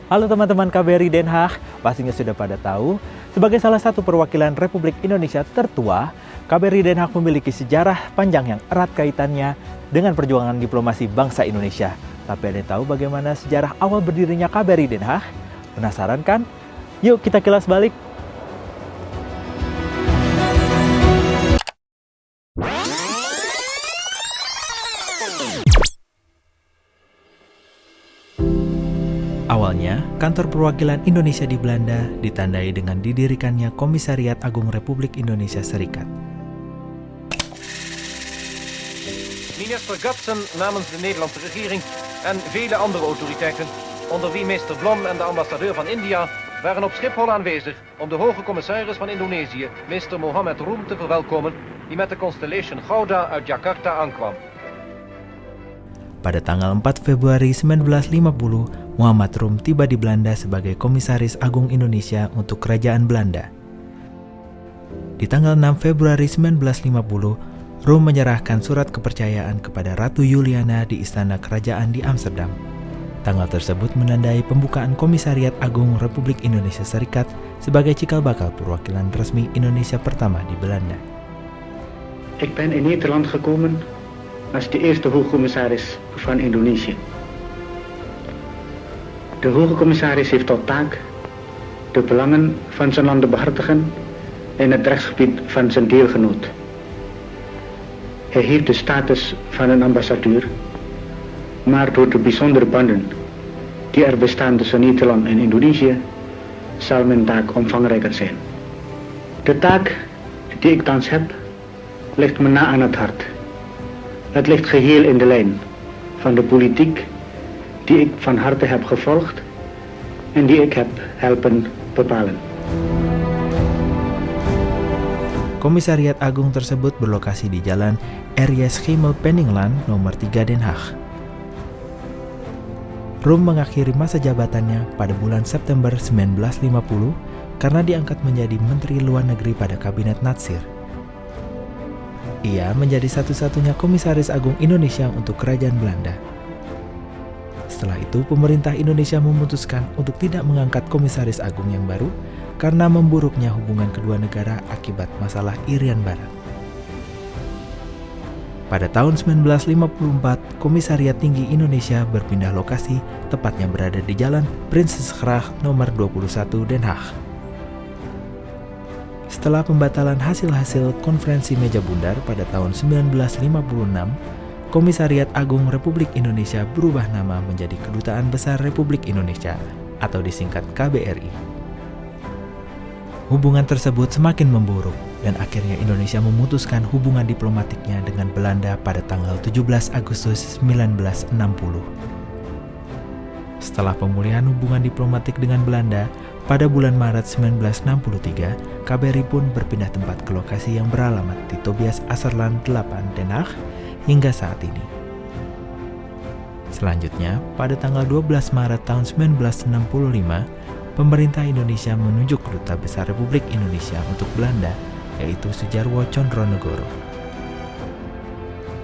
Halo teman-teman KBRI Den Haag, pastinya sudah pada tahu, sebagai salah satu perwakilan Republik Indonesia tertua, KBRI Den Haag memiliki sejarah panjang yang erat kaitannya dengan perjuangan diplomasi bangsa Indonesia. Tapi ada yang tahu bagaimana sejarah awal berdirinya KBRI Den Haag? Penasaran kan? Yuk kita kilas balik. Awalnya, kantor perwakilan Indonesia di Belanda ditandai dengan didirikannya Komisariat Agung Republik Indonesia Serikat. Minister Gutsen namens de Nederlandse regering en vele andere autoriteiten, onder wie minister Blom en de ambassadeur van India, waren op Schiphol aanwezig om de hoge commissaris van Indonesië, Mr. Mohammed Roem, te verwelkomen, die met de Constellation Gouda uit Jakarta aankwam. Pada tanggal 4 Februari 1950, Muhammad Roem tiba di Belanda sebagai Komisaris Agung Indonesia untuk Kerajaan Belanda. Di tanggal 6 Februari 1950, Roem menyerahkan surat kepercayaan kepada Ratu Juliana di Istana Kerajaan di Amsterdam. Tanggal tersebut menandai pembukaan Komisariat Agung Republik Indonesia Serikat sebagai cikal bakal perwakilan resmi Indonesia pertama di Belanda. Ik ben in Nederland gekomen als de eerste hoogcommissaris van Indonesië. De hoge commissaris heeft tot taak de belangen van zijn land te behartigen in het rechtsgebied van zijn deelgenoot. Hij heeft de status van een ambassadeur, maar door de bijzondere banden die er bestaan tussen Nederland en Indonesië, zal mijn taak omvangrijker zijn. De taak die ik thans heb, ligt me na aan het hart. Het ligt geheel in de lijn van de politiek die ik van harte heb gevolgd en die ik heb helpen bepalen. Komisariat Agung tersebut berlokasi di Jalan R.J. Schimmelpenninglaan nomor 3 Den Haag. Roem mengakhiri masa jabatannya pada bulan September 1950 karena diangkat menjadi Menteri Luar Negeri pada Kabinet Natsir. Ia menjadi satu-satunya Komisaris Agung Indonesia untuk Kerajaan Belanda. Setelah itu, pemerintah Indonesia memutuskan untuk tidak mengangkat Komisaris Agung yang baru karena memburuknya hubungan kedua negara akibat masalah Irian Barat. Pada tahun 1954, Komisariat Tinggi Indonesia berpindah lokasi, tepatnya berada di Jalan Prinsesgracht nomor 21 Den Haag. Setelah pembatalan hasil-hasil konferensi meja bundar pada tahun 1956, Komisariat Agung Republik Indonesia berubah nama menjadi Kedutaan Besar Republik Indonesia atau disingkat KBRI. Hubungan tersebut semakin memburuk dan akhirnya Indonesia memutuskan hubungan diplomatiknya dengan Belanda pada tanggal 17 Agustus 1960. Setelah pemulihan hubungan diplomatik dengan Belanda, pada bulan Maret 1963, KBRI pun berpindah tempat ke lokasi yang beralamat di Tobias Aserlaan 8 Den Haag hingga saat ini. Selanjutnya, pada tanggal 12 Maret tahun 1965, pemerintah Indonesia menunjuk Duta Besar Republik Indonesia untuk Belanda, yaitu Soejarwo Tjondronegoro.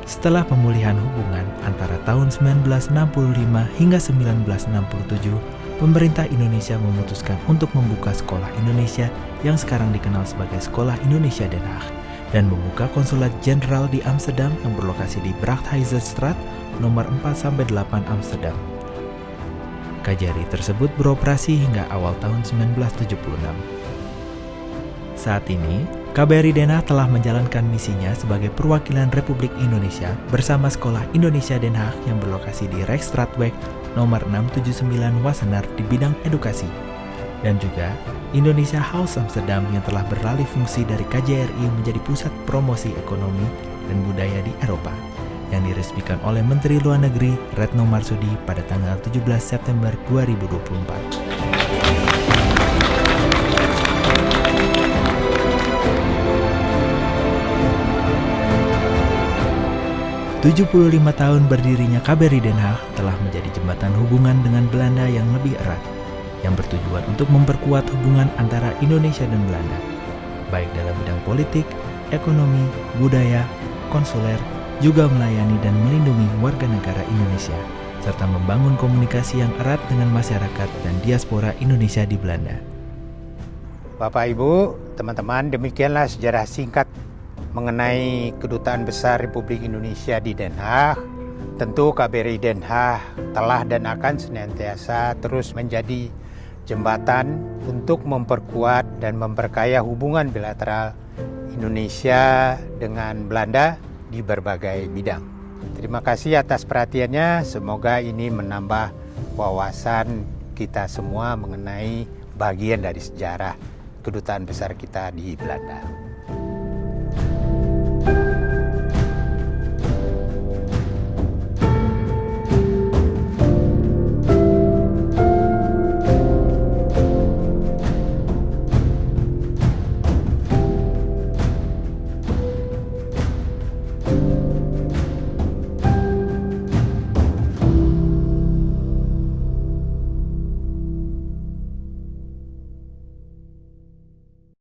Setelah pemulihan hubungan antara tahun 1965 hingga 1967, pemerintah Indonesia memutuskan untuk membuka Sekolah Indonesia yang sekarang dikenal sebagai Sekolah Indonesia Den Haag dan membuka konsulat jenderal di Amsterdam yang berlokasi di Brachthuizenstraat nomor 4-8 Amsterdam. KJRI tersebut beroperasi hingga awal tahun 1976. Saat ini, KBRI Den Haag telah menjalankan misinya sebagai perwakilan Republik Indonesia bersama Sekolah Indonesia Den Haag yang berlokasi di Rijksstraatweg nomor 679 Wassenaar di bidang edukasi, dan juga Indonesia House Amsterdam yang telah beralih fungsi dari KJRI menjadi pusat promosi ekonomi dan budaya di Eropa, yang diresmikan oleh Menteri Luar Negeri Retno Marsudi pada tanggal 17 September 2024. 75 tahun berdirinya KBRI Den Haag telah menjadi jembatan hubungan dengan Belanda yang lebih erat, yang bertujuan untuk memperkuat hubungan antara Indonesia dan Belanda, baik dalam bidang politik, ekonomi, budaya, konsuler, juga melayani dan melindungi warga negara Indonesia, serta membangun komunikasi yang erat dengan masyarakat dan diaspora Indonesia di Belanda. Bapak Ibu, teman-teman, demikianlah sejarah singkat mengenai Kedutaan Besar Republik Indonesia di Den Haag. Tentu KBRI Den Haag telah dan akan senantiasa terus menjadi jembatan untuk memperkuat dan memperkaya hubungan bilateral Indonesia dengan Belanda di berbagai bidang. Terima kasih atas perhatiannya. Semoga ini menambah wawasan kita semua mengenai bagian dari sejarah Kedutaan Besar kita di Belanda.